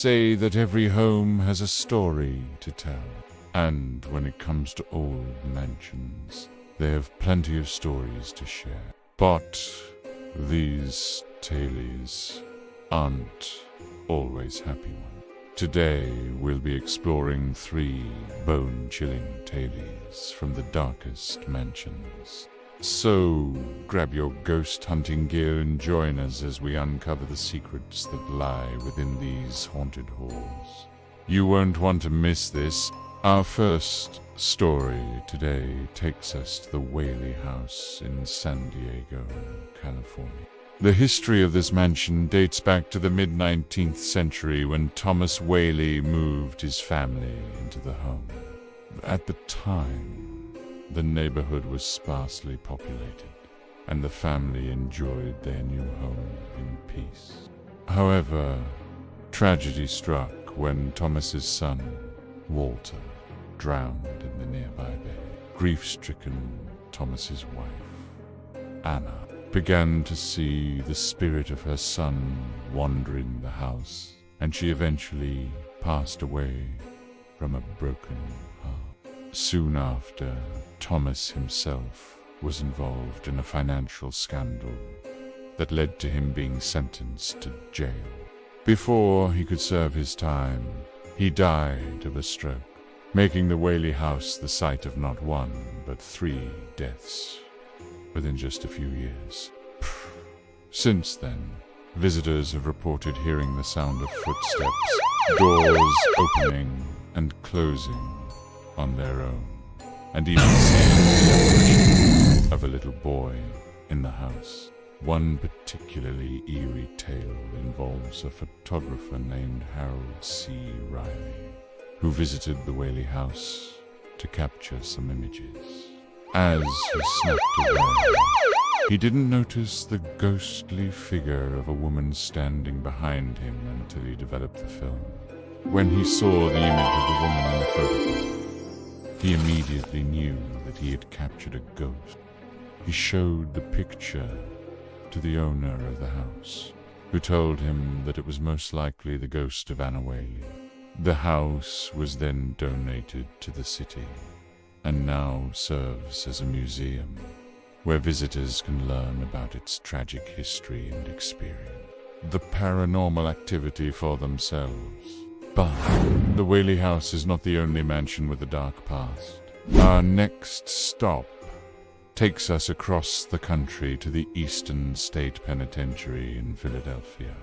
say that every home has a story to tell. And when it comes to old mansions, they have plenty of stories to share. But these tales aren't always happy ones. Today we'll be exploring 3 bone-chilling tales from the darkest mansions. So grab your ghost hunting gear and join us as we uncover the secrets that lie within these haunted halls. You won't want to miss this. Our first story today takes us to the Whaley House in San Diego, California. The history of this mansion dates back to the mid-19th century when Thomas Whaley moved his family into the home. At the time, the neighborhood was sparsely populated, and the family enjoyed their new home in peace. However, tragedy struck when Thomas's son, Walter, drowned in the nearby bay. Grief-stricken, Thomas's wife, Anna, began to see the spirit of her son wandering the house, and she eventually passed away from a broken heart. Soon after, Thomas himself was involved in a financial scandal that led to him being sentenced to jail. Before he could serve his time, he died of a stroke, making the Whaley House the site of not 1, but 3 deaths within just a few years. Since then, visitors have reported hearing the sound of footsteps, doors opening and closing on their own, and even seeing the apparition of a little boy in the house. One particularly eerie tale involves a photographer named Harold C. Riley, who visited the Whaley House to capture some images. As he snuffed away, he didn't notice the ghostly figure of a woman standing behind him until he developed the film. When he saw the image of the woman in the photograph, he immediately knew that he had captured a ghost. He showed the picture to the owner of the house, who told him that it was most likely the ghost of Anna Whaley. The house was then donated to the city, and now serves as a museum where visitors can learn about its tragic history and experience the paranormal activity for themselves. But the Whaley House is not the only mansion with a dark past. Our next stop takes us across the country to the Eastern State Penitentiary in Philadelphia,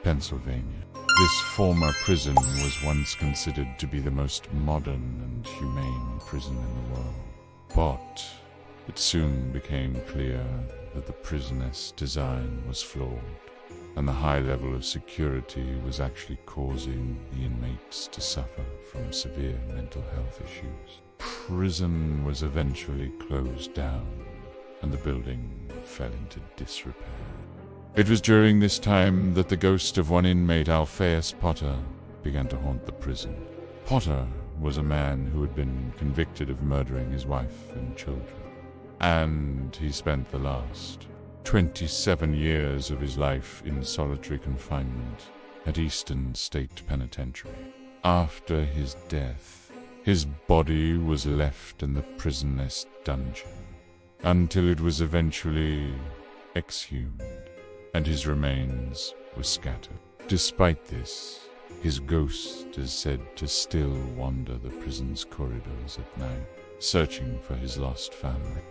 Pennsylvania. This former prison was once considered to be the most modern and humane prison in the world. But it soon became clear that the prison's design was flawed, and the high level of security was actually causing the inmates to suffer from severe mental health issues. Prison was eventually closed down, and the building fell into disrepair. It was during this time that the ghost of one inmate, Alphaeus Potter, began to haunt the prison. Potter was a man who had been convicted of murdering his wife and children, and he spent the last 27 years of his life in solitary confinement at Eastern State Penitentiary. After his death, his body was left in the prison's dungeon until it was eventually exhumed, and his remains were scattered. Despite this, his ghost is said to still wander the prison's corridors at night, searching for his lost family.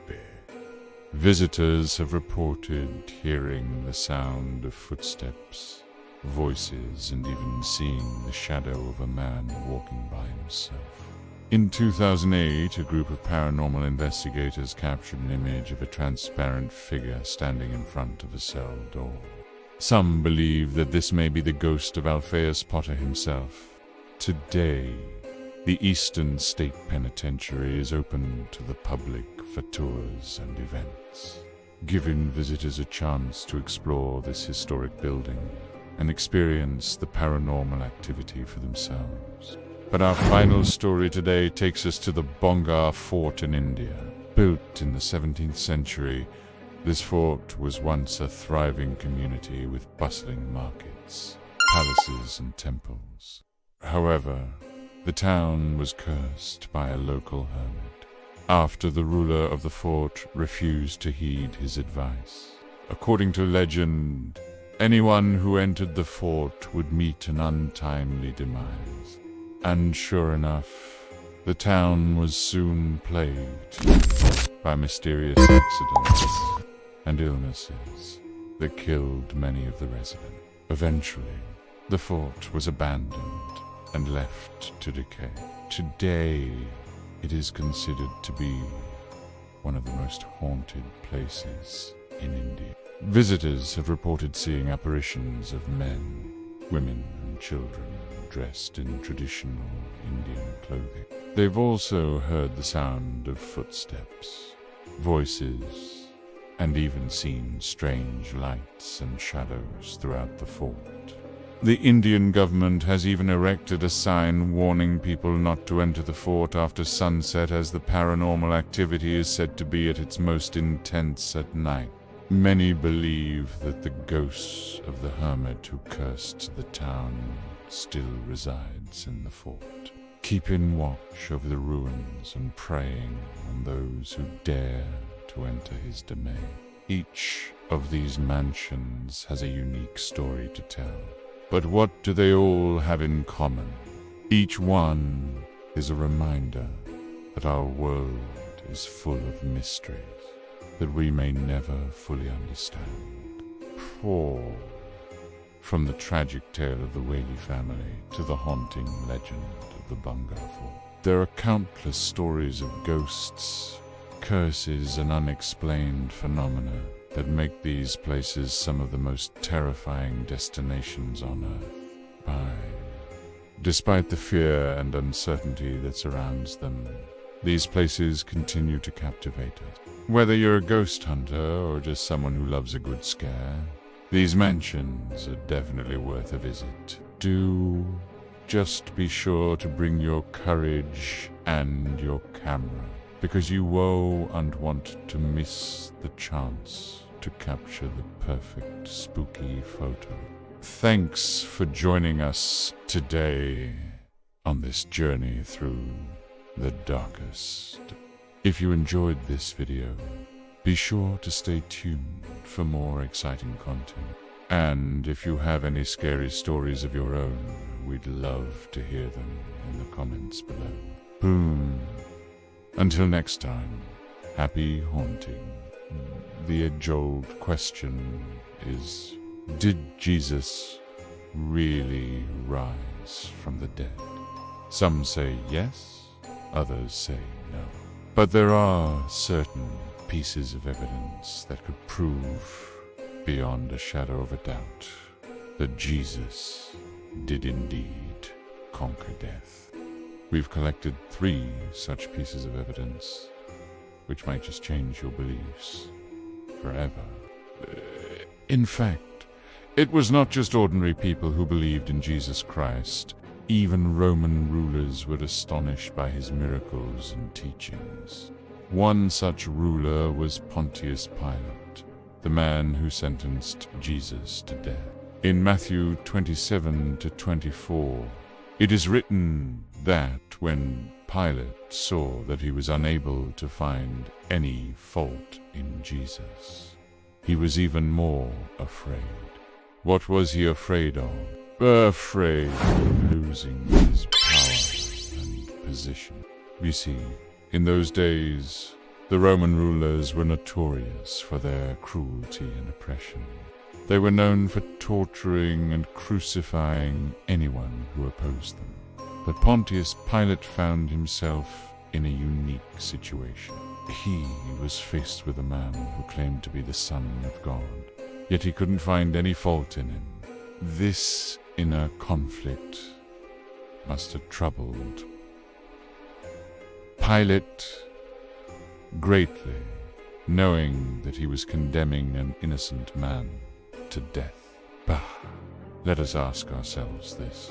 Visitors have reported hearing the sound of footsteps, voices, and even seeing the shadow of a man walking by himself. In 2008, a group of paranormal investigators captured an image of a transparent figure standing in front of a cell door. Some believe that this may be the ghost of Alphaeus Potter himself. Today, the Eastern State Penitentiary is open to the public for tours and events, giving visitors a chance to explore this historic building and experience the paranormal activity for themselves. But our final story today takes us to the Bhangarh fort in India. Built in the 17th century, this fort was once a thriving community with bustling markets, palaces and temples. However, the town was cursed by a local hermit, after the ruler of the fort refused to heed his advice. According to legend, anyone who entered the fort would meet an untimely demise. And sure enough, the town was soon plagued by mysterious accidents and illnesses that killed many of the residents. Eventually, the fort was abandoned and left to decay. Today, it is considered to be one of the most haunted places in India. Visitors have reported seeing apparitions of men, women, and children dressed in traditional Indian clothing. They've also heard the sound of footsteps, voices, and even seen strange lights and shadows throughout the fort. The Indian government has even erected a sign warning people not to enter the fort after sunset, as the paranormal activity is said to be at its most intense at night. Many believe that the ghost of the hermit who cursed the town still resides in the fort, keeping watch over the ruins and preying on those who dare to enter his domain. Each of these mansions has a unique story to tell. But what do they all have in common? Each one is a reminder that our world is full of mysteries that we may never fully understand. From the tragic tale of the Whaley family to the haunting legend of the Bhangarh fort, there are countless stories of ghosts, curses, and unexplained phenomena that make these places some of the most terrifying destinations on Earth. Despite the fear and uncertainty that surrounds them, these places continue to captivate us. Whether you're a ghost hunter or just someone who loves a good scare, these mansions are definitely worth a visit. Do just be sure to bring your courage and your camera, because you won't want to miss the chance to capture the perfect spooky photo. Thanks for joining us today on this journey through the darkest. If you enjoyed this video, be sure to stay tuned for more exciting content. And if you have any scary stories of your own, we'd love to hear them in the comments below. Boom. Until next time, happy haunting. The age-old question is, did Jesus really rise from the dead? Some say yes, others say no. But there are certain pieces of evidence that could prove, beyond a shadow of a doubt, that Jesus did indeed conquer death. We've collected 3 such pieces of evidence, which might just change your beliefs forever. In fact, it was not just ordinary people who believed in Jesus Christ. Even Roman rulers were astonished by his miracles and teachings. One such ruler was Pontius Pilate, the man who sentenced Jesus to death. In Matthew 27-24, it is written that when Pilate saw that he was unable to find any fault in Jesus, he was even more afraid. What was he afraid of? Afraid of losing his power and position. You see, in those days, the Roman rulers were notorious for their cruelty and oppression. They were known for torturing and crucifying anyone who opposed them. But Pontius Pilate found himself in a unique situation. He was faced with a man who claimed to be the Son of God, yet he couldn't find any fault in him. This inner conflict must have troubled Pilate greatly, knowing that he was condemning an innocent man to death. But let us ask ourselves this.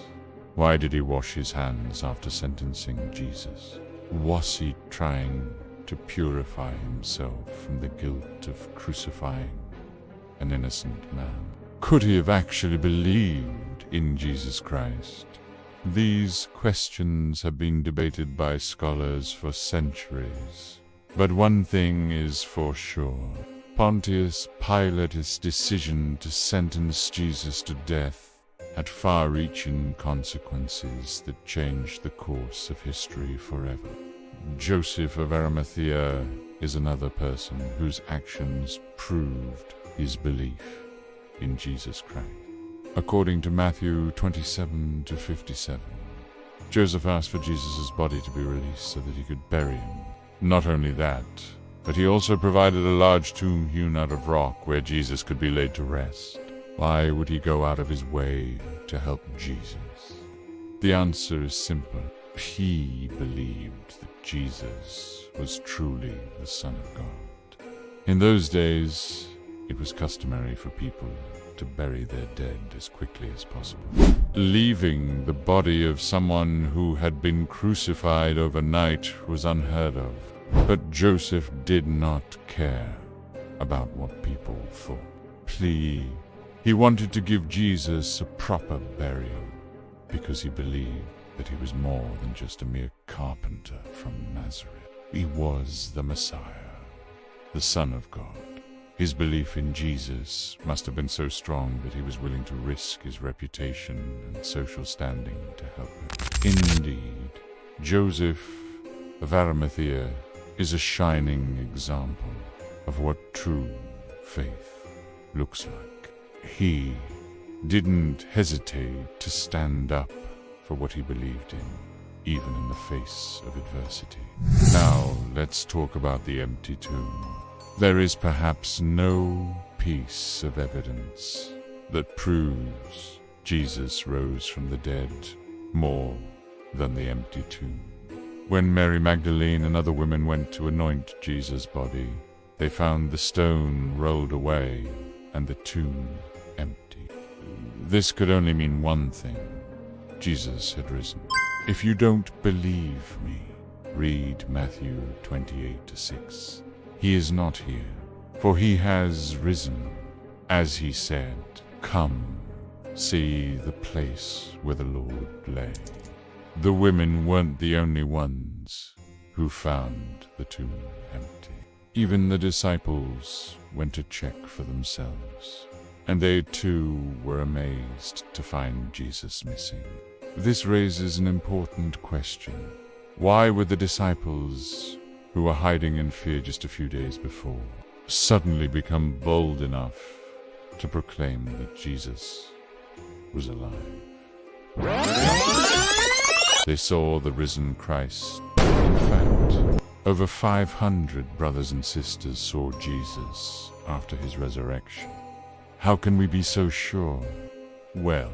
Why did he wash his hands after sentencing Jesus? Was he trying to purify himself from the guilt of crucifying an innocent man? Could he have actually believed in Jesus Christ? These questions have been debated by scholars for centuries. But one thing is for sure. Pontius Pilate's decision to sentence Jesus to death had far-reaching consequences that changed the course of history forever. Joseph of Arimathea is another person whose actions proved his belief in Jesus Christ. According to Matthew 27-57, Joseph asked for Jesus' body to be released so that he could bury him. Not only that, but he also provided a large tomb hewn out of rock where Jesus could be laid to rest. Why would he go out of his way to help Jesus? The answer is simple. He believed that Jesus was truly the Son of God. In those days, it was customary for people to bury their dead as quickly as possible. Leaving the body of someone who had been crucified overnight was unheard of. But Joseph did not care about what people thought. He wanted to give Jesus a proper burial because he believed that he was more than just a mere carpenter from Nazareth. He was the Messiah, the Son of God. His belief in Jesus must have been so strong that he was willing to risk his reputation and social standing to help him. Indeed, Joseph of Arimathea is a shining example of what true faith looks like. He didn't hesitate to stand up for what he believed in, even in the face of adversity. Now, let's talk about the empty tomb. There is perhaps no piece of evidence that proves Jesus rose from the dead more than the empty tomb. When Mary Magdalene and other women went to anoint Jesus' body, they found the stone rolled away and the tomb empty. This could only mean one thing. Jesus had risen. If you don't believe me, read Matthew 28-6. He is not here, for he has risen. As he said, come, see the place where the Lord lay. The women weren't the only ones who found the tomb empty. Even the disciples went to check for themselves, and they too were amazed to find Jesus missing. This raises an important question. Why would the disciples, who were hiding in fear just a few days before, suddenly become bold enough to proclaim that Jesus was alive? They saw the risen Christ. In fact, over 500 brothers and sisters saw Jesus after his resurrection. How can we be so sure? Well,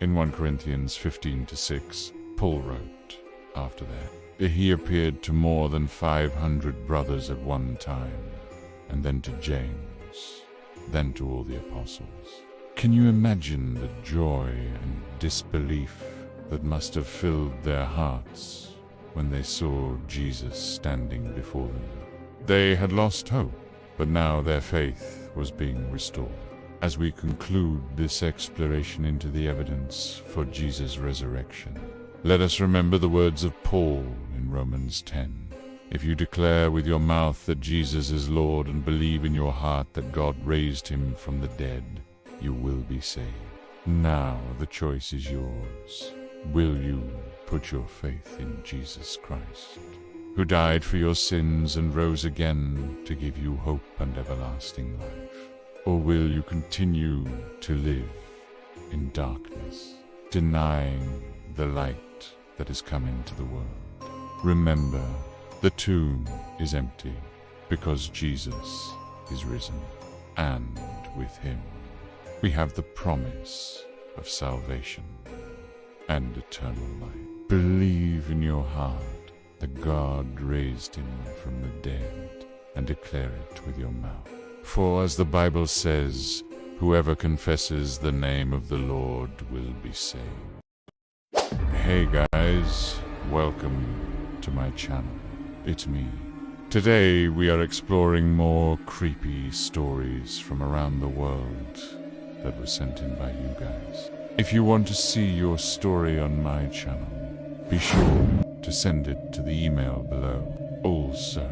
in 1 Corinthians 15-6, Paul wrote, after that, he appeared to more than 500 brothers at one time, and then to James, then to all the apostles. Can you imagine the joy and disbelief that must have filled their hearts when they saw Jesus standing before them? They had lost hope, but now their faith was being restored. As we conclude this exploration into the evidence for Jesus' resurrection, let us remember the words of Paul in Romans 10. If you declare with your mouth that Jesus is Lord and believe in your heart that God raised him from the dead, you will be saved. Now the choice is yours. Will you put your faith in Jesus Christ, who died for your sins and rose again to give you hope and everlasting life? Or will you continue to live in darkness, denying the light that has come into the world? Remember, the tomb is empty because Jesus is risen, and with him we have the promise of salvation and eternal life. Believe in your heart that God raised him from the dead, and declare it with your mouth. For as the Bible says, whoever confesses the name of the Lord will be saved. Hey guys, welcome to my channel. It's me. Today we are exploring more creepy stories from around the world that were sent in by you guys. If you want to see your story on my channel, be sure to send it to the email below. Also,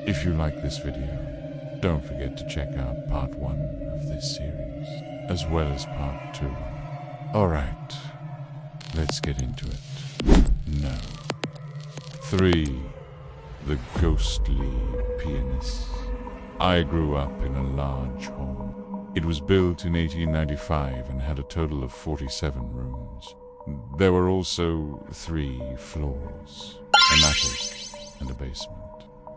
if you like this video, don't forget to check out part 1 of this series, as well as part 2. Alright, let's get into it. No. 3. The Ghostly Pianist. I grew up in a large home. It was built in 1895 and had a total of 47 rooms. There were also 3 floors, an attic and a basement.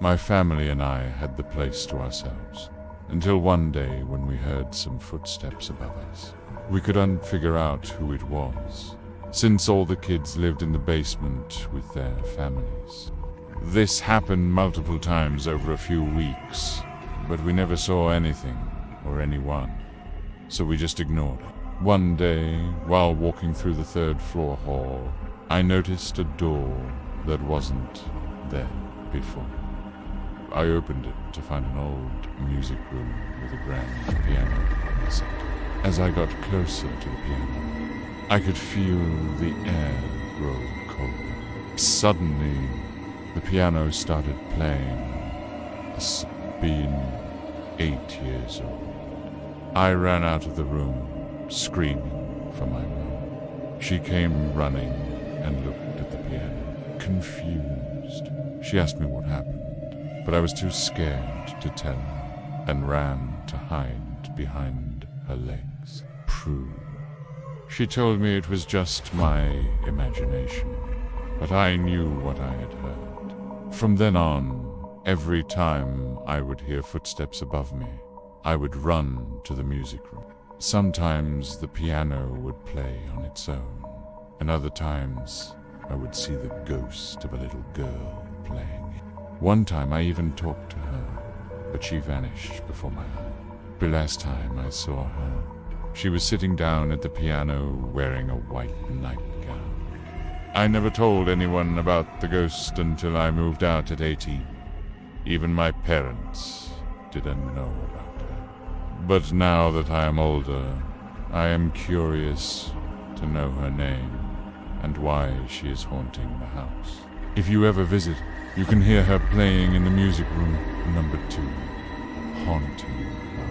My family and I had the place to ourselves, until one day when we heard some footsteps above us. We couldn't figure out who it was, since all the kids lived in the basement with their families. This happened multiple times over a few weeks, but we never saw anything or anyone, so we just ignored it. One day, while walking through the 3rd floor hall, I noticed a door that wasn't there before. I opened it to find an old music room with a grand piano on the center. As I got closer to the piano, I could feel the air grow colder. Suddenly, the piano started playing. Being 8 years old. I ran out of the room, screaming for my mom. She came running and looked at the piano, confused. She asked me what happened, but I was too scared to tell her, and ran to hide behind her legs. Prue. She told me it was just my imagination, but I knew what I had heard. From then on, every time I would hear footsteps above me, I would run to the music room. Sometimes the piano would play on its own, and other times I would see the ghost of a little girl playing. One time I even talked to her, but she vanished before my eyes. The last time I saw her, she was sitting down at the piano wearing a white nightgown. I never told anyone about the ghost until I moved out at 18. Even my parents didn't know about her. But now that I am older, I am curious to know her name and why she is haunting the house. If you ever visit, you can hear her playing in the music room number 2, haunting her.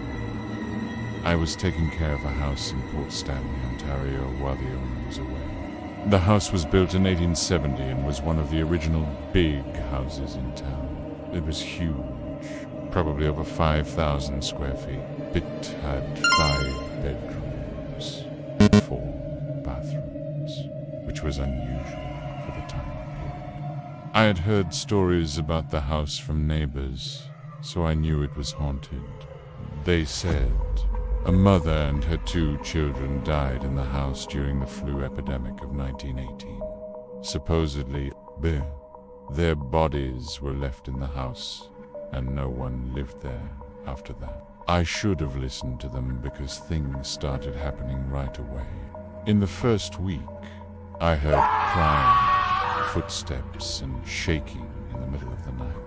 I was taking care of a house in Port Stanley, Ontario, while the owner was away. The house was built in 1870 and was one of the original big houses in town. It was huge, probably over 5,000 square feet. It had 5 bedrooms, 4 bathrooms, which was unusual for the time period. I had heard stories about the house from neighbors, so I knew it was haunted. They said a mother and her 2 children died in the house during the flu epidemic of 1918. Supposedly, their bodies were left in the house, and no one lived there after that. I should have listened to them because things started happening right away. In the first week, I heard crying, footsteps, and shaking in the middle of the night.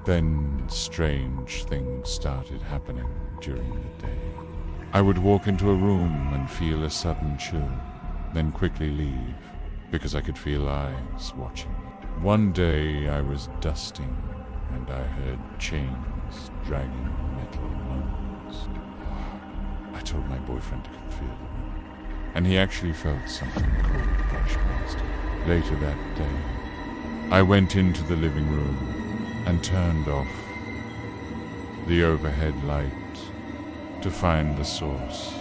Then strange things started happening during the day. I would walk into a room and feel a sudden chill, then quickly leave because I could feel eyes watching me. One day I was dusting, and I heard chains dragging metal moans. I told my boyfriend to come feel the room, and he actually felt something cold brush past him. Later that day, I went into the living room and turned off the overhead light to find the source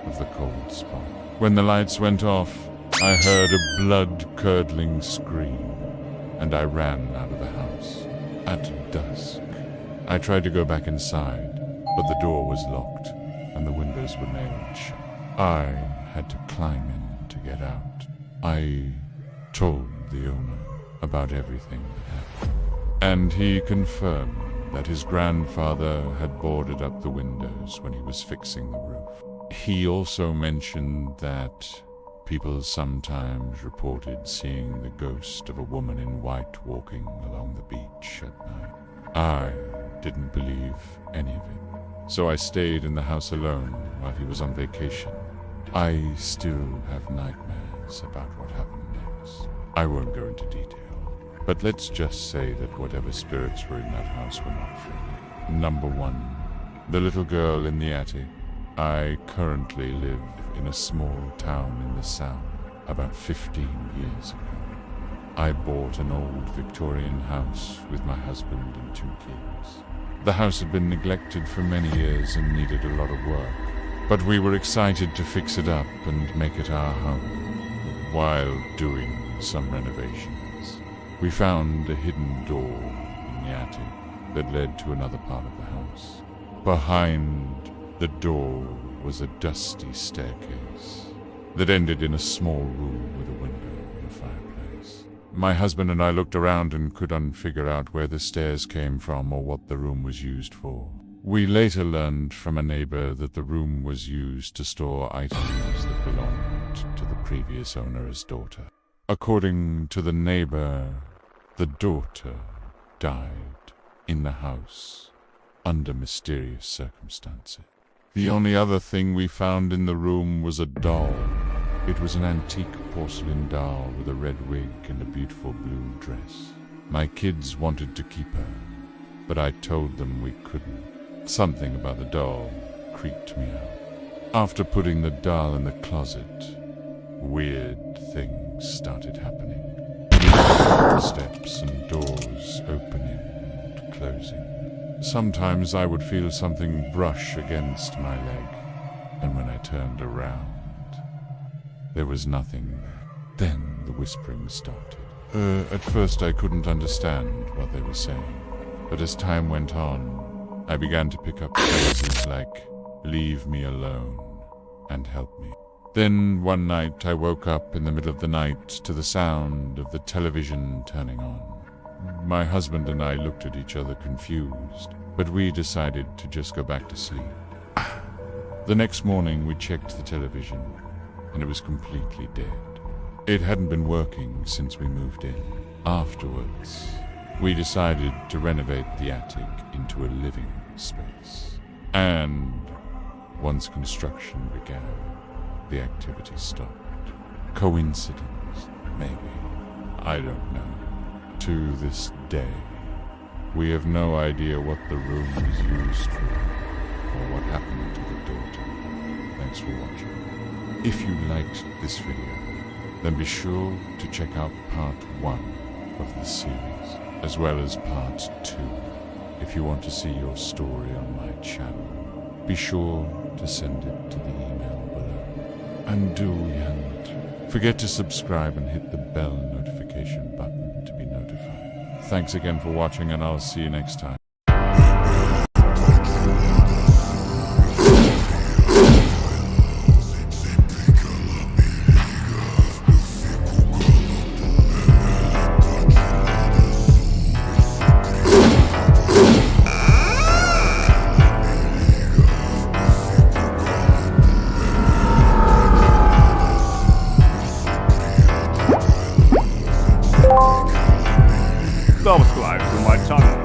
of the cold spot. When the lights went off, I heard a blood-curdling scream, and I ran out of the house. At dusk, I tried to go back inside, but the door was locked, and the windows were nailed shut. I had to climb in to get out. I told the owner about everything that happened, and he confirmed that his grandfather had boarded up the windows when he was fixing the roof. He also mentioned that people sometimes reported seeing the ghost of a woman in white walking along the beach at night. I didn't believe any of it, so I stayed in the house alone while he was on vacation I still have nightmares about what happened next. I won't go into detail, but let's just say that whatever spirits were in that house were not friendly. Number 1, the little girl in the attic. I currently live in a small town in the south. About 15 years ago, I bought an old Victorian house with my husband and 2 kids. The house had been neglected for many years and needed a lot of work, but we were excited to fix it up and make it our home. While doing some renovations, we found a hidden door in the attic that led to another part of the house. Behind the door was a dusty staircase that ended in a small room with a window and a fireplace. My husband and I looked around and couldn't figure out where the stairs came from or what the room was used for. We later learned from a neighbor that the room was used to store items that belonged to the previous owner's daughter. According to the neighbor, the daughter died in the house under mysterious circumstances. The only other thing we found in the room was a doll. It was an antique porcelain doll with a red wig and a beautiful blue dress. My kids wanted to keep her, but I told them we couldn't. Something about the doll creeped me out. After putting the doll in the closet, weird things started happening. Steps and doors opening and closing. Sometimes I would feel something brush against my leg, and when I turned around, there was nothing there. Then the whispering started. At first I couldn't understand what they were saying, but as time went on, I began to pick up phrases like, "Leave me alone," and "Help me." Then one night I woke up in the middle of the night to the sound of the television turning on. My husband and I looked at each other confused, but we decided to just go back to sleep. The next morning we checked the television, and it was completely dead. It hadn't been working since we moved in. Afterwards, we decided to renovate the attic into a living space. And once construction began, the activity stopped. Coincidence? Maybe. I don't know. To this day, we have no idea what the room was used for, or what happened to the daughter. Thanks for watching. If you liked this video, then be sure to check out part 1 of the series, as well as part 2. If you want to see your story on my channel, be sure to send it to the email below. And don't forget to subscribe and hit the bell notification button to be notified. Thanks again for watching, and I'll see you next time. Subscribe to my channel.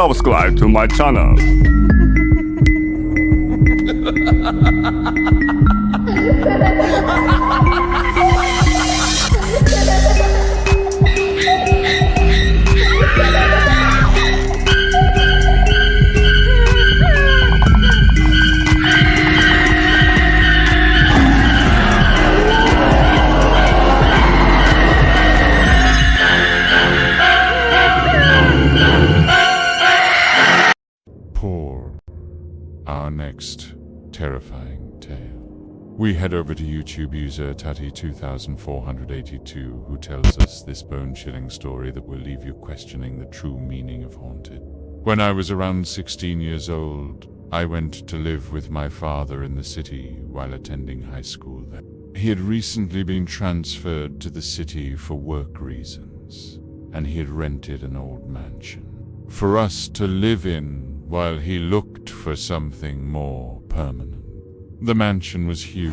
subscribe to my channel. Our next terrifying tale. We head over to YouTube user Tati2482, who tells us this bone-chilling story that will leave you questioning the true meaning of haunted. When I was around 16 years old, I went to live with my father in the city while attending high school there. He had recently been transferred to the city for work reasons, and he had rented an old mansion for us to live in while he looked for something more permanent. The mansion was huge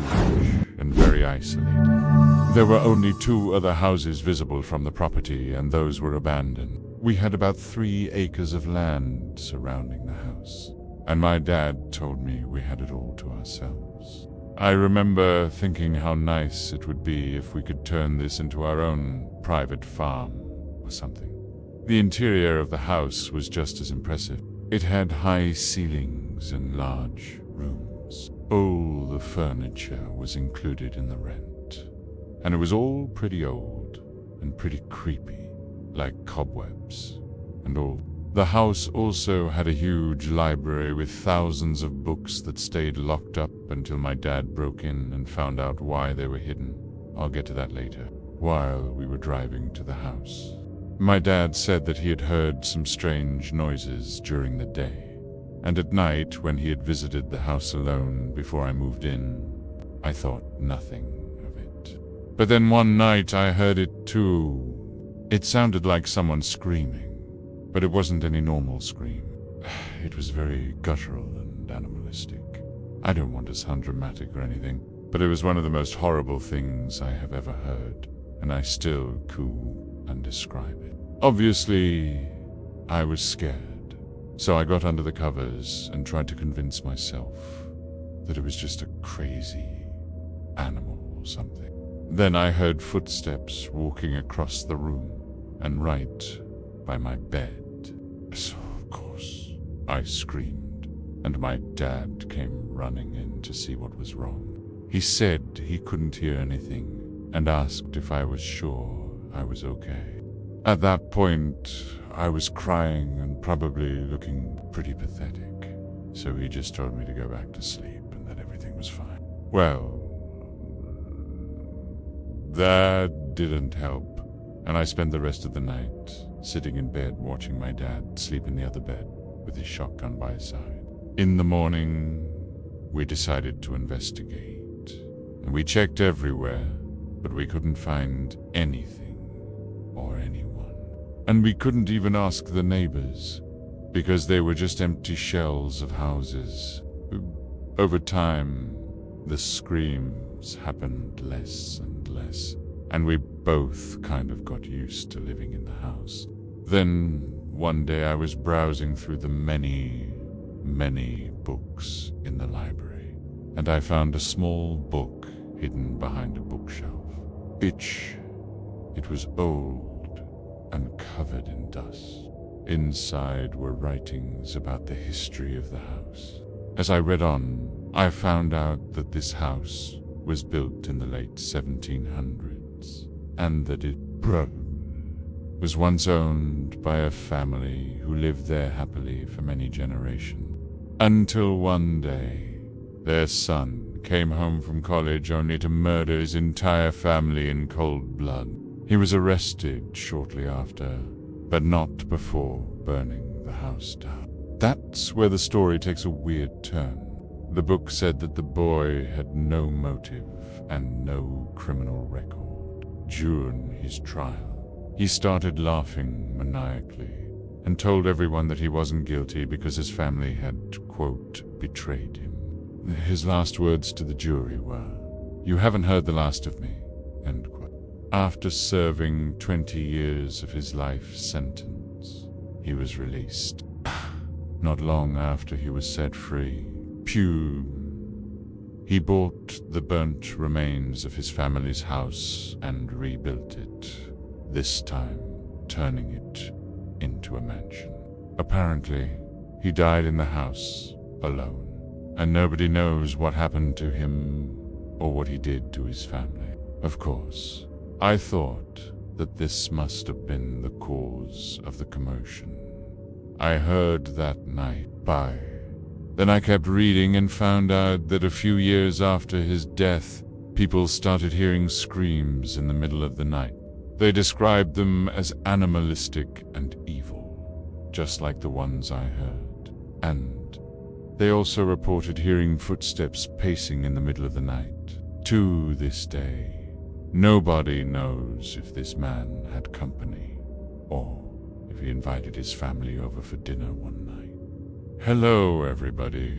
and very isolated. There were only 2 other houses visible from the property, and those were abandoned. We had about 3 acres of land surrounding the house, and my dad told me we had it all to ourselves. I remember thinking how nice it would be if we could turn this into our own private farm or something. The interior of the house was just as impressive. It had high ceilings and large rooms. All the furniture was included in the rent, and it was all pretty old and pretty creepy, like cobwebs and all. The house also had a huge library with thousands of books that stayed locked up until my dad broke in and found out why they were hidden. I'll get to that later. While we were driving to the house, my dad said that he had heard some strange noises during the day, and at night, when he had visited the house alone before I moved in, I thought nothing of it. But then one night I heard it too. It sounded like someone screaming, but it wasn't any normal scream. It was very guttural and animalistic. I don't want to sound dramatic or anything, but it was one of the most horrible things I have ever heard, and I still can't describe it. Obviously, I was scared, so I got under the covers and tried to convince myself that it was just a crazy animal or something. Then I heard footsteps walking across the room and right by my bed. So, of course, I screamed, and my dad came running in to see what was wrong. He said he couldn't hear anything and asked if I was sure I was okay. At that point, I was crying and probably looking pretty pathetic, so he just told me to go back to sleep and that everything was fine. Well, that didn't help, and I spent the rest of the night sitting in bed watching my dad sleep in the other bed with his shotgun by his side. In the morning, we decided to investigate, and we checked everywhere, but we couldn't find anything or anyone. And we couldn't even ask the neighbors, because they were just empty shells of houses. Over time, the screams happened less and less, and we both kind of got used to living in the house. Then, one day I was browsing through the many books in the library, and I found a small book hidden behind a bookshelf. It was old and covered in dust. Inside were writings about the history of the house. As I read on, I found out that this house was built in the late 1700s, and that it was once owned by a family who lived there happily for many generations. Until one day, their son came home from college only to murder his entire family in cold blood. He was arrested shortly after, but not before burning the house down. That's where the story takes a weird turn. The book said that the boy had no motive and no criminal record. During his trial, he started laughing maniacally and told everyone that he wasn't guilty because his family had, quote, betrayed him. His last words to the jury were, "You haven't heard the last of me," end quote. After serving 20 years of his life sentence, he was released. not long after he was set free. He bought the burnt remains of his family's house and rebuilt it, this time turning it into a mansion. Apparently, he died in the house alone, and nobody knows what happened to him or what he did to his family. Of course, I thought that this must have been the cause of the commotion I heard that night. Then I kept reading and found out that a few years after his death, people started hearing screams in the middle of the night. They described them as animalistic and evil, just like the ones I heard. And they also reported hearing footsteps pacing in the middle of the night. To this day, nobody knows if this man had company, or if he invited his family over for dinner one night. Hello, everybody.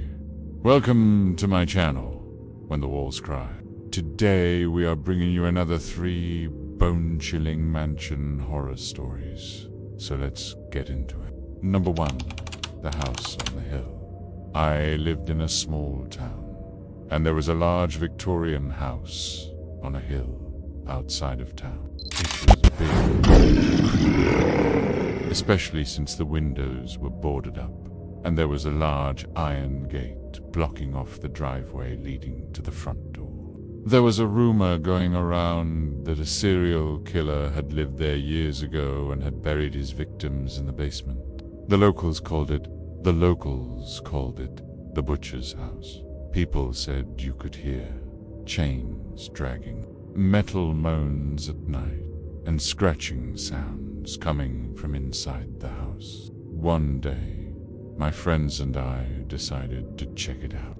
Welcome to my channel, When the Walls Cry. Today, we are bringing you another 3 bone-chilling mansion horror stories. So let's get into it. Number 1, the house on the hill. I lived in a small town, and there was a large Victorian house on a hill outside of town. It was big, especially since the windows were boarded up, and there was a large iron gate blocking off the driveway leading to the front door. There was a rumor going around that a serial killer had lived there years ago and had buried his victims in the basement. The locals called it the butcher's house. People said you could hear chains dragging, metal moans at night, and scratching sounds coming from inside the house. One day, my friends and I decided to check it out.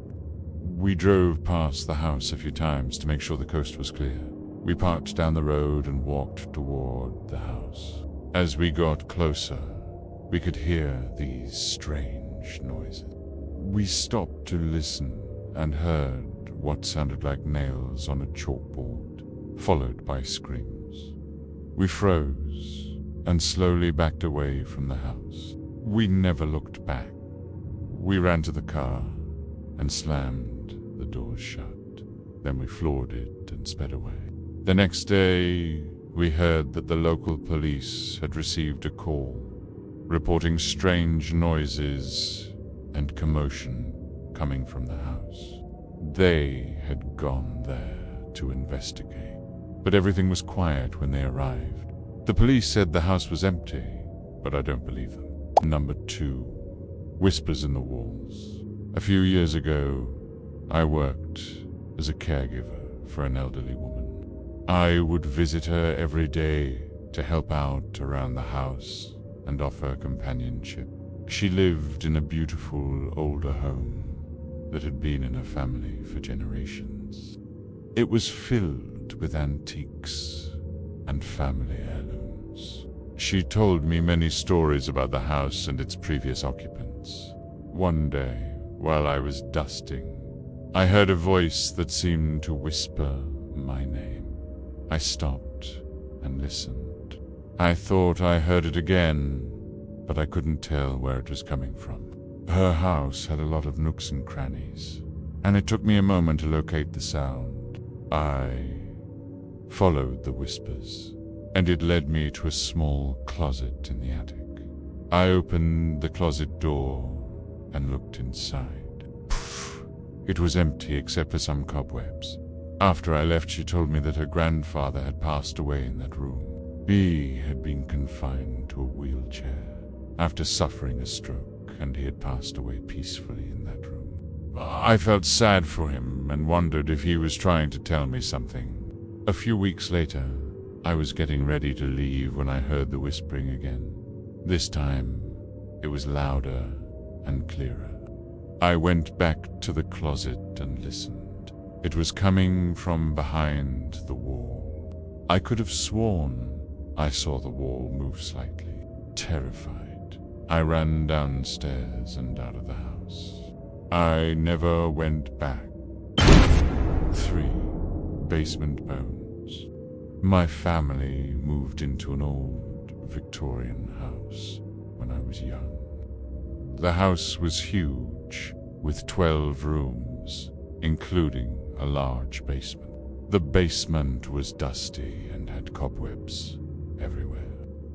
We drove past the house a few times to make sure the coast was clear. We parked down the road and walked toward the house. As we got closer, we could hear these strange noises. We stopped to listen and heard what sounded like nails on a chalkboard, followed by screams. We froze and slowly backed away from the house. We never looked back. We ran to the car and slammed the doors shut. Then we floored it and sped away. The next day, we heard that the local police had received a call reporting strange noises and commotion coming from the house. They had gone there to investigate, but everything was quiet when they arrived. The police said the house was empty, but I don't believe them. Number 2, whispers in the walls. A few years ago, I worked as a caregiver for an elderly woman. I would visit her every day to help out around the house and offer companionship. She lived in a beautiful older home that had been in her family for generations. It was filled with antiques and family heirlooms. She told me many stories about the house and its previous occupants. One day, while I was dusting, I heard a voice that seemed to whisper my name. I stopped and listened. I thought I heard it again, but I couldn't tell where it was coming from. Her house had a lot of nooks and crannies, and it took me a moment to locate the sound. I followed the whispers, and it led me to a small closet in the attic. I opened the closet door and looked inside. It was empty except for some cobwebs. After I left, she told me that her grandfather had passed away in that room. He had been confined to a wheelchair after suffering a stroke, and he had passed away peacefully in that room. I felt sad for him and wondered if he was trying to tell me something. A few weeks later, I was getting ready to leave when I heard the whispering again. This time, it was louder and clearer. I went back to the closet and listened. It was coming from behind the wall. I could have sworn I saw the wall move slightly. Terrified, I ran downstairs and out of the house. I never went back. 3 basement bones. My family moved into an old Victorian house when I was young. The house was huge, with 12 rooms, including a large basement. The basement was dusty and had cobwebs everywhere.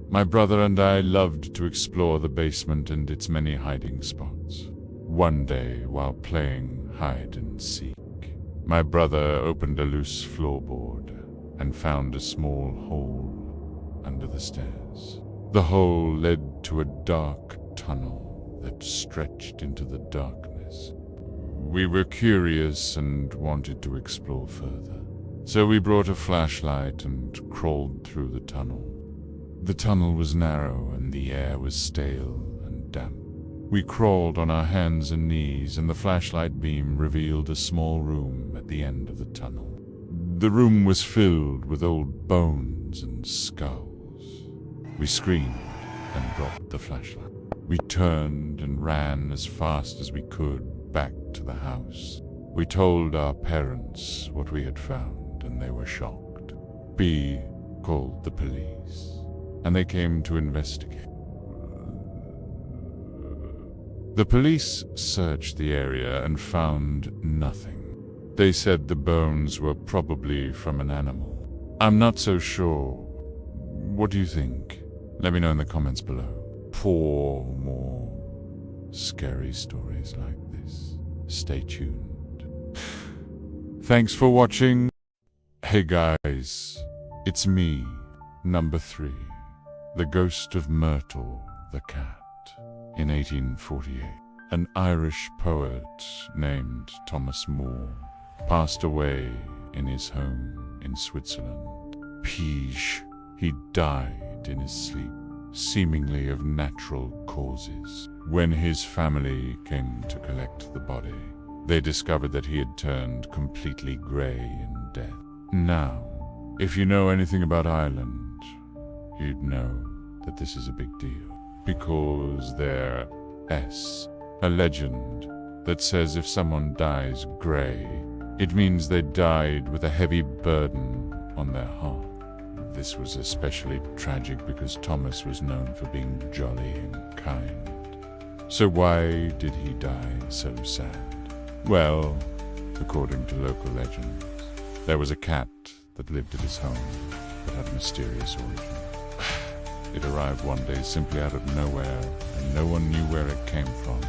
My brother and I loved to explore the basement and its many hiding spots. One day, while playing hide and seek, my brother opened a loose floorboard and found a small hole under the stairs. The hole led to a dark tunnel that stretched into the darkness. We were curious and wanted to explore further, so we brought a flashlight and crawled through the tunnel. The tunnel was narrow and the air was stale and damp. We crawled on our hands and knees, and the flashlight beam revealed a small room at the end of the tunnel. The room was filled with old bones and skulls. We screamed and dropped the flashlight. We turned and ran as fast as we could back to the house. We told our parents what we had found, and they were shocked. B called the police, and they came to investigate. The police searched the area and found nothing. They said the bones were probably from an animal. I'm not so sure. What do you think? Let me know in the comments below. For more scary stories like this, stay tuned. Thanks for watching. Hey guys, it's me, number 3, the ghost of Myrtle the cat. In 1848, an Irish poet named Thomas Moore passed away in his home in Switzerland. He died in his sleep, seemingly of natural causes. When his family came to collect the body, they discovered that he had turned completely grey in death. Now, if you know anything about Ireland, you'd know that this is a big deal, because there's a legend that says if someone dies grey, it means they died with a heavy burden on their heart. This was especially tragic because Thomas was known for being jolly and kind. So why did he die so sad? Well, according to local legends, there was a cat that lived at his home that had a mysterious origin. It arrived one day simply out of nowhere, and no one knew where it came from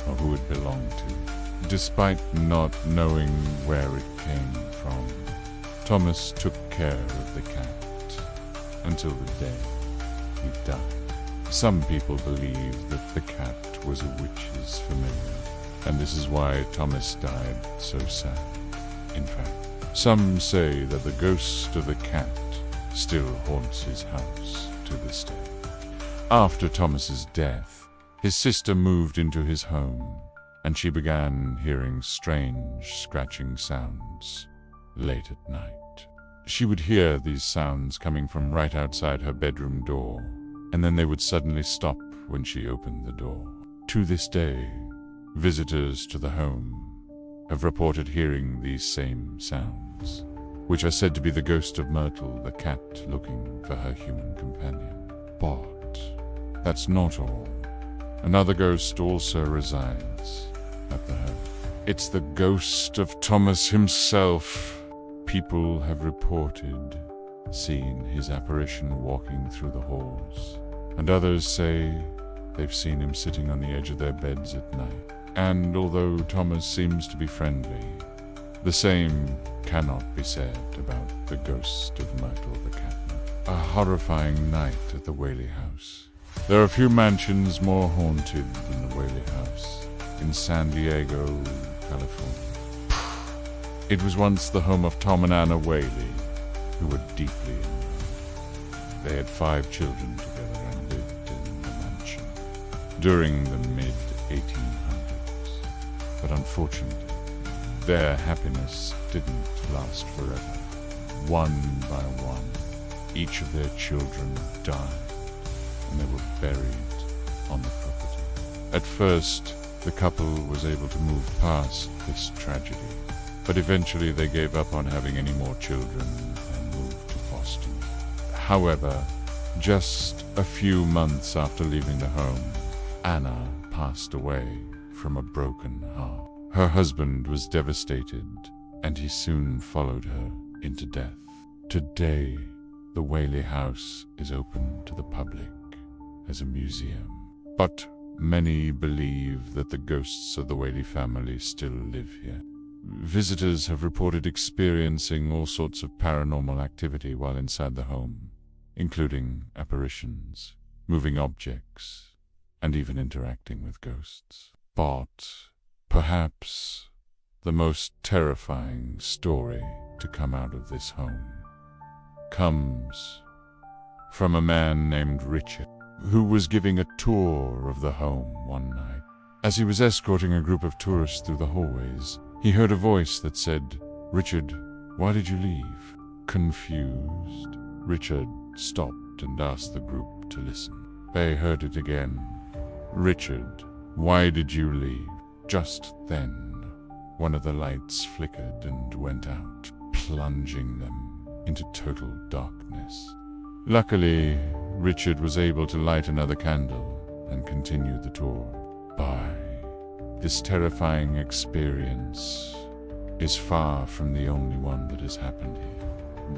or who it belonged to. Despite not knowing where it came from, Thomas took care of the cat until the day he died. Some people believe that the cat was a witch's familiar, and this is why Thomas died so sad. In fact, some say that the ghost of the cat still haunts his house to this day. After Thomas's death, his sister moved into his home, and she began hearing strange scratching sounds late at night. She would hear these sounds coming from right outside her bedroom door, and then they would suddenly stop when she opened the door. To this day, visitors to the home have reported hearing these same sounds, which are said to be the ghost of Myrtle, the cat looking for her human companion. But that's not all. Another ghost also resides at the home. It's the ghost of Thomas himself. People have reported seeing his apparition walking through the halls, and others say they've seen him sitting on the edge of their beds at night. And although Thomas seems to be friendly, the same cannot be said about the ghost of Myrtle the cat. A horrifying night at the Whaley House. There are few mansions more haunted than the Whaley House in San Diego, California. It was once the home of Tom and Anna Whaley, who were deeply in love. They had 5 children together and lived in the mansion during the mid-1800s. But unfortunately, their happiness didn't last forever. One by one, each of their children died, and they were buried on the property. At first, the couple was able to move past this tragedy, but eventually they gave up on having any more children and moved to Boston. However, just a few months after leaving the home, Anna passed away from a broken heart. Her husband was devastated, and he soon followed her into death. Today, the Whaley house is open to the public as a museum, but many believe that the ghosts of the Whaley family still live here. Visitors have reported experiencing all sorts of paranormal activity while inside the home, including apparitions, moving objects, and even interacting with ghosts. But perhaps the most terrifying story to come out of this home comes from a man named Richard, who was giving a tour of the home one night. As he was escorting a group of tourists through the hallways, he heard a voice that said, "Richard, why did you leave?" Confused, Richard stopped and asked the group to listen. They heard it again. "Richard, why did you leave?" Just then, one of the lights flickered and went out, plunging them into total darkness. Luckily, Richard was able to light another candle and continue the tour. This terrifying experience is far from the only one that has happened here.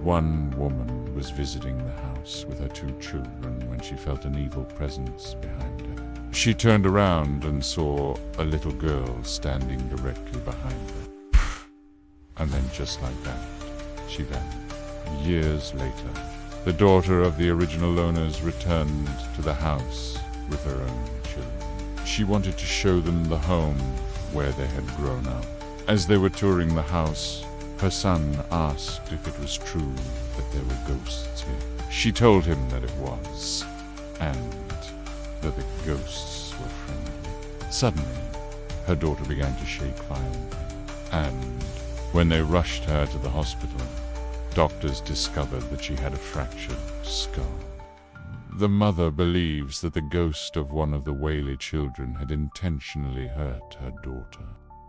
One woman was visiting the house with her 2 children when she felt an evil presence behind her. She turned around and saw a little girl standing directly behind her. And then just like that, she vanished. Years later, the daughter of the original owners returned to the house with her own children. She wanted to show them the home where they had grown up. As they were touring the house, her son asked if it was true that there were ghosts here. She told him that it was, and that the ghosts were friendly. Suddenly, her daughter began to shake violently, and when they rushed her to the hospital, doctors discovered that she had a fractured skull. The mother believes that the ghost of one of the Whaley children had intentionally hurt her daughter.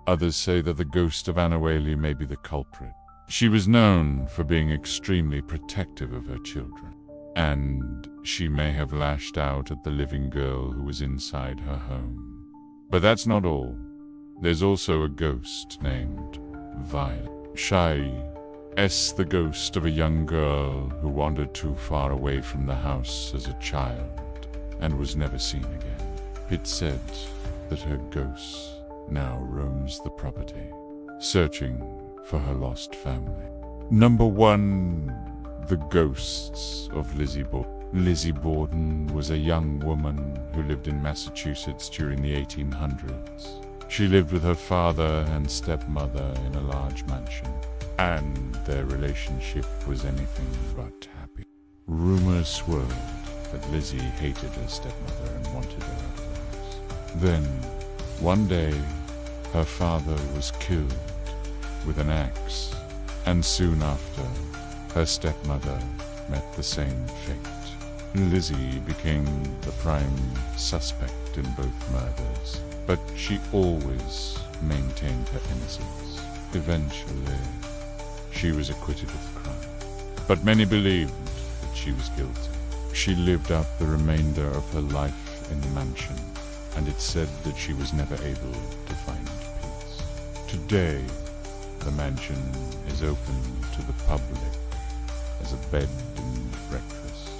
Others say that the ghost of Anna Whaley may be the culprit. She was known for being extremely protective of her children, and she may have lashed out at the living girl who was inside her home. But that's not all. There's also a ghost named Violet. Shai the ghost of a young girl who wandered too far away from the house as a child and was never seen again. It's said that her ghost now roams the property, searching for her lost family. Number 1, the ghosts of Lizzie Borden. Lizzie Borden was a young woman who lived in Massachusetts during the 1800s. She lived with her father and stepmother in a large mansion, and their relationship was anything but happy. Rumors swirled that Lizzie hated her stepmother and wanted her out of the house. Then, one day, her father was killed with an axe, and soon after, her stepmother met the same fate. Lizzie became the prime suspect in both murders, but she always maintained her innocence. Eventually, she was acquitted of the crime, but many believed that she was guilty. She lived out the remainder of her life in the mansion, and it's said that she was never able to find peace. Today, the mansion is open to the public as a bed and breakfast,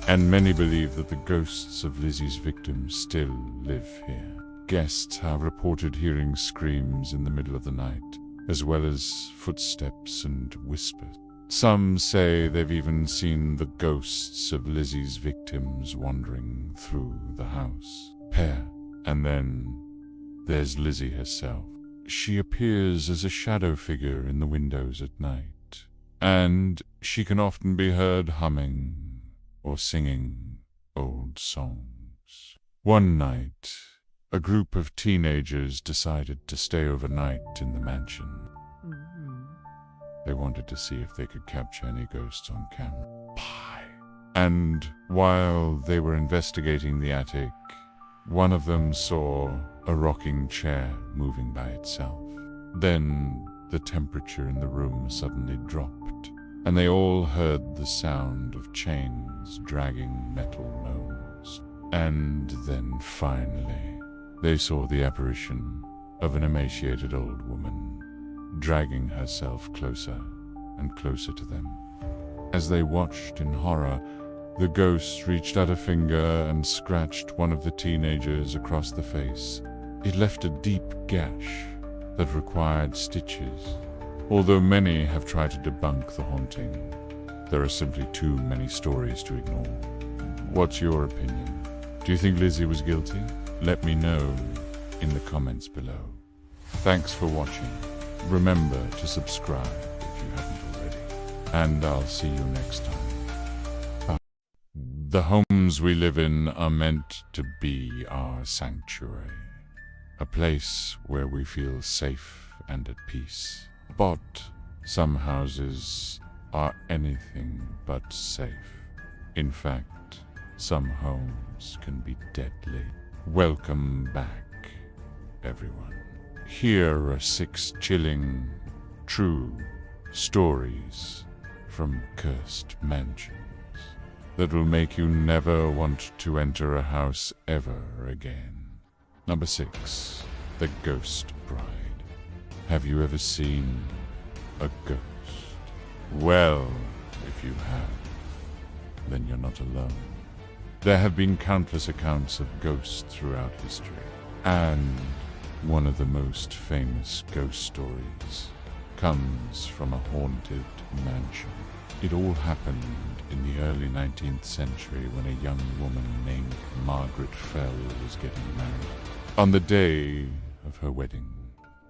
and many believe that the ghosts of Lizzie's victims still live here. Guests have reported hearing screams in the middle of the night, as well as footsteps and whispers. Some say they've even seen the ghosts of Lizzie's victims wandering through the house. And then there's Lizzie herself. She appears as a shadow figure in the windows at night, and she can often be heard humming or singing old songs. One night, a group of teenagers decided to stay overnight in the mansion. They wanted to see if they could capture any ghosts on camera. And while they were investigating the attic, one of them saw a rocking chair moving by itself. Then the temperature in the room suddenly dropped, and they all heard the sound of chains dragging metal gnomes. And then finally, They saw the apparition of an emaciated old woman, dragging herself closer and closer to them. As they watched in horror, the ghost reached out a finger and scratched one of the teenagers across the face. It left a deep gash that required stitches. Although many have tried to debunk the haunting, there are simply too many stories to ignore. What's your opinion? Do you think Lizzie was guilty? Let me know in the comments below. Thanks for watching. Remember to subscribe if you haven't already. And I'll see you next time. Bye. The homes we live in are meant to be our sanctuary. A place where we feel safe and at peace. But some houses are anything but safe. In fact, some homes can be deadly. Welcome back, everyone. Here are 6 chilling, true stories from cursed mansions that will make you never want to enter a house ever again. Number 6, the Ghost Bride. Have you ever seen a ghost? Well, if you have, then you're not alone. There have been countless accounts of ghosts throughout history, and one of the most famous ghost stories comes from a haunted mansion. It all happened in the early 19th century when a young woman named Margaret Fell was getting married. On the day of her wedding,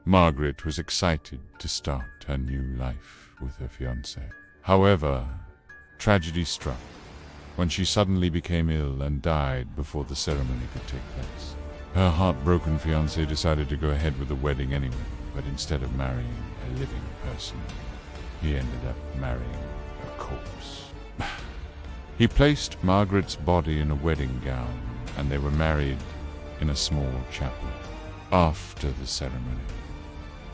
Margaret was excited to start her new life with her fiancé. However, tragedy struck when she suddenly became ill and died before the ceremony could take place. Her heartbroken fiancé decided to go ahead with the wedding anyway, but instead of marrying a living person, he ended up marrying a corpse. He placed Margaret's body in a wedding gown, and they were married in a small chapel. After the ceremony,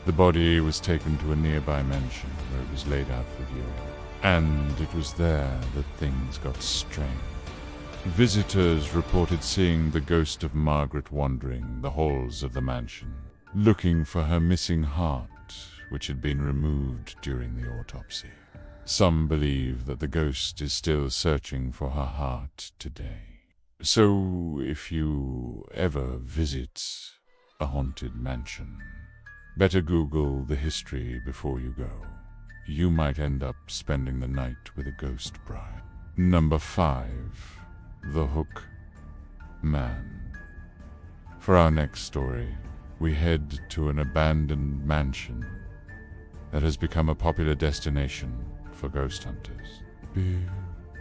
the body was taken to a nearby mansion where it was laid out for viewing. And it was there that things got strange. Visitors reported seeing the ghost of Margaret wandering the halls of the mansion, looking for her missing heart, which had been removed during the autopsy. Some believe that the ghost is still searching for her heart today. So, if you ever visit a haunted mansion, better Google the history before you go. You might end up spending the night with a ghost bride. Number 5, the Hook Man. For our next story, we head to an abandoned mansion that has become a popular destination for ghost hunters.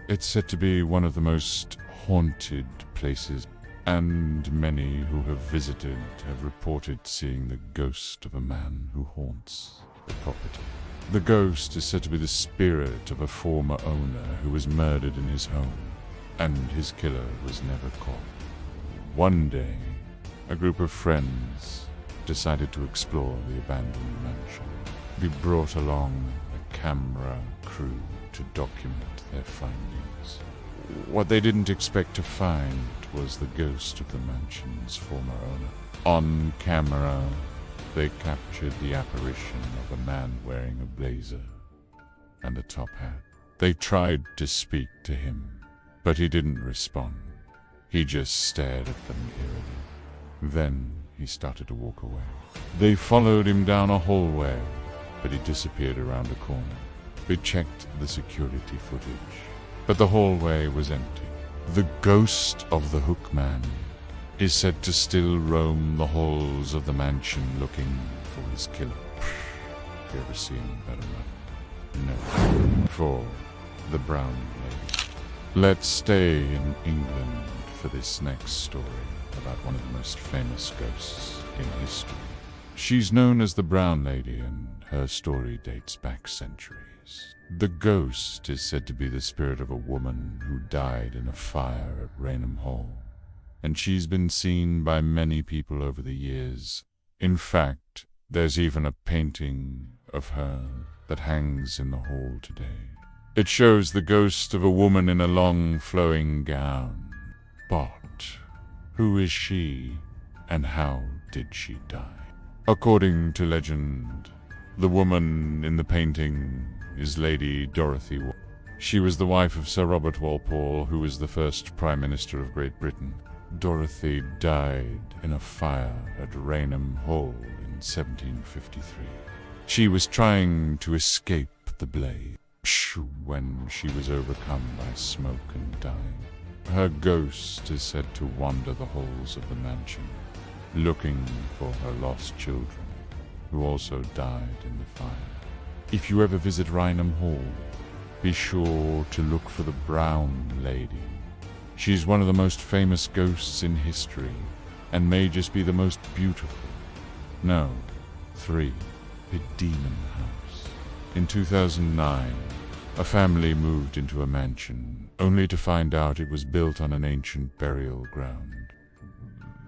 It's said to be one of the most haunted places, and many who have visited have reported seeing the ghost of a man who haunts the property. The ghost is said to be the spirit of a former owner who was murdered in his home, and his killer was never caught. One day, a group of friends decided to explore the abandoned mansion. They brought along a camera crew to document their findings. What they didn't expect to find was the ghost of the mansion's former owner. On camera, they captured the apparition of a man wearing a blazer and a top hat. They tried to speak to him, but he didn't respond. He just stared at them eerily. Then he started to walk away. They followed him down a hallway, but he disappeared around a corner. They checked the security footage, but the hallway was empty. The ghost of the Hook Man is said to still roam the halls of the mansion looking for his killer. You ever seen better luck? No. For the Brown Lady. Let's stay in England for this next story about one of the most famous ghosts in history. She's known as the Brown Lady, and her story dates back centuries. The ghost is said to be the spirit of a woman who died in a fire at Rainham Hall, and she's been seen by many people over the years. In fact, there's even a painting of her that hangs in the hall today. It shows the ghost of a woman in a long flowing gown. But who is she, And how did she die? According to legend, the woman in the painting is Lady Dorothy Walpole. She was the wife of Sir Robert Walpole, who was the first Prime Minister of Great Britain. Dorothy died in a fire at Rainham Hall in 1753. She was trying to escape the blaze when she was overcome by smoke and dying. Her ghost is said to wander the halls of the mansion, looking for her lost children, who also died in the fire. If you ever visit Rainham Hall, be sure to look for the Brown Lady. She's one of the most famous ghosts in history, and may just be the most beautiful. No, 3. The Demon House. In 2009, a family moved into a mansion, only to find out it was built on an ancient burial ground.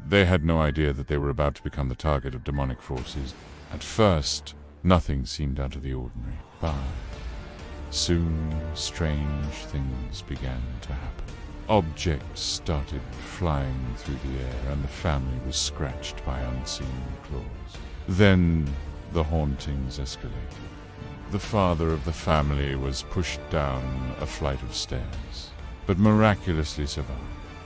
They had no idea that they were about to become the target of demonic forces. At first, nothing seemed out of the ordinary, but soon strange things began to happen. Objects started flying through the air, and the family was scratched by unseen claws. Then the hauntings escalated. The father of the family was pushed down a flight of stairs, but miraculously survived.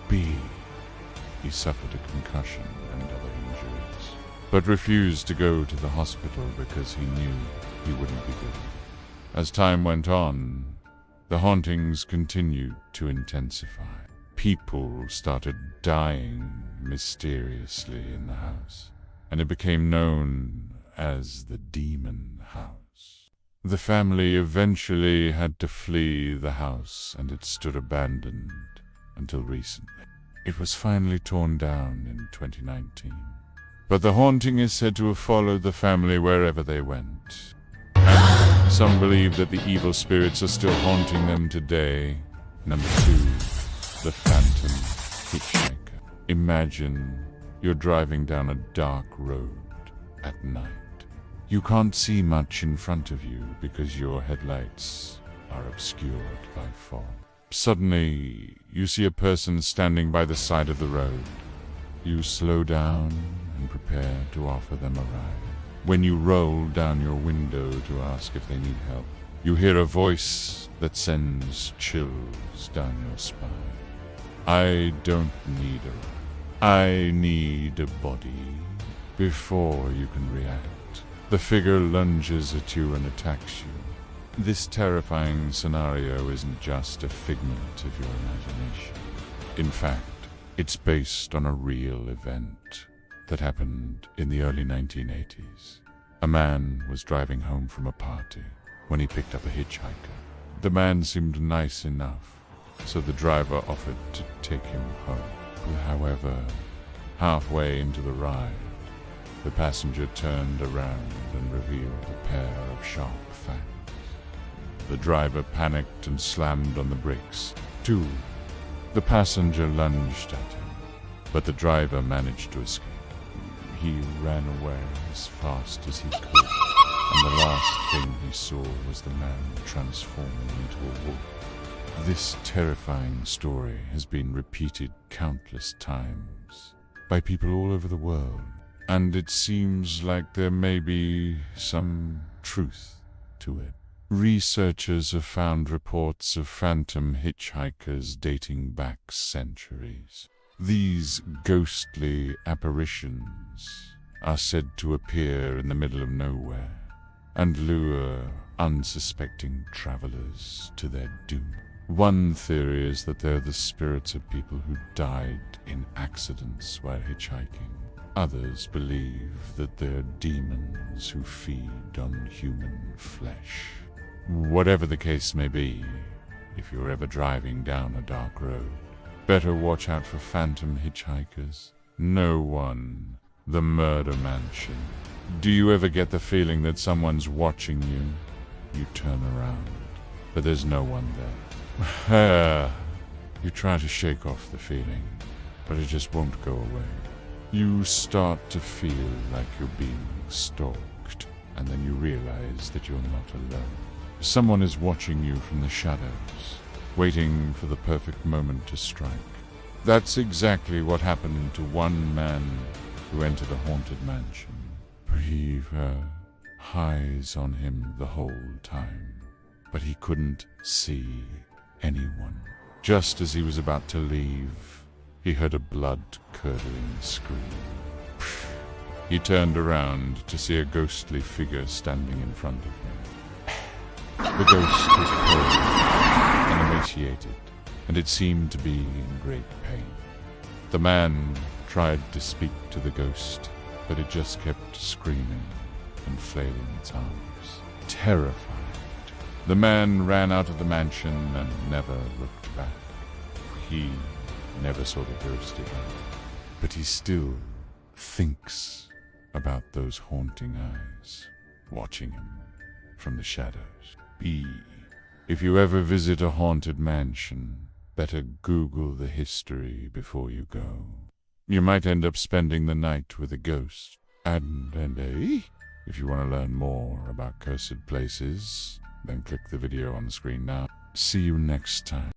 He suffered a concussion and other injuries, but refused to go to the hospital because he knew he wouldn't be good. As time went on, the hauntings continued to intensify. People started dying mysteriously in the house, and it became known as the Demon House. The family eventually had to flee the house, and it stood abandoned until recently. It was finally torn down in 2019. But the haunting is said to have followed the family wherever they went. And some believe that the evil spirits are still haunting them today. Number 2, the phantom hitchhiker. Imagine you're driving down a dark road at night. You can't see much in front of you because your headlights are obscured by fog. Suddenly, you see a person standing by the side of the road. You slow down and prepare to offer them a ride. When you roll down your window to ask if they need help, you hear a voice that sends chills down your spine. I don't need a ride. I need a body. Before you can react, the figure lunges at you and attacks you. This terrifying scenario isn't just a figment of your imagination. In fact, it's based on a real event that happened in the early 1980s. A man was driving home from a party when he picked up a hitchhiker. The man seemed nice enough, so the driver offered to take him home. However, halfway into the ride, the passenger turned around and revealed a pair of sharp fangs. The driver panicked and slammed on the brakes. 2. The passenger lunged at him, but the driver managed to escape. He ran away as fast as he could, and the last thing he saw was the man transforming into a wolf. This terrifying story has been repeated countless times by people all over the world, and it seems like there may be some truth to it. Researchers have found reports of phantom hitchhikers dating back centuries. These ghostly apparitions are said to appear in the middle of nowhere and lure unsuspecting travelers to their doom. One theory is that they're the spirits of people who died in accidents while hitchhiking. Others believe that they're demons who feed on human flesh. Whatever the case may be, if you're ever driving down a dark road, better watch out for phantom hitchhikers. No one. The Murder Mansion. Do you ever get the feeling that someone's watching you? You turn around, but there's no one there. You try to shake off the feeling, but it just won't go away. You start to feel like you're being stalked, and then you realize that you're not alone. Someone is watching you from the shadows, waiting for the perfect moment to strike. That's exactly what happened to one man who entered a haunted mansion. Breathe her eyes on him the whole time, but he couldn't see anyone. Just as he was about to leave, he heard a blood-curdling scream. He turned around to see a ghostly figure standing in front of him. The ghost was pale and emaciated, and it seemed to be in great pain. The man tried to speak to the ghost, but it just kept screaming and flailing its arms. Terrified, the man ran out of the mansion and never looked back. He never saw the ghost again, but he still thinks about those haunting eyes watching him from the shadows. If you ever visit a haunted mansion, better Google the history before you go. You might end up spending the night with a ghost. And if you want to learn more about cursed places, then click the video on the screen now. See you next time.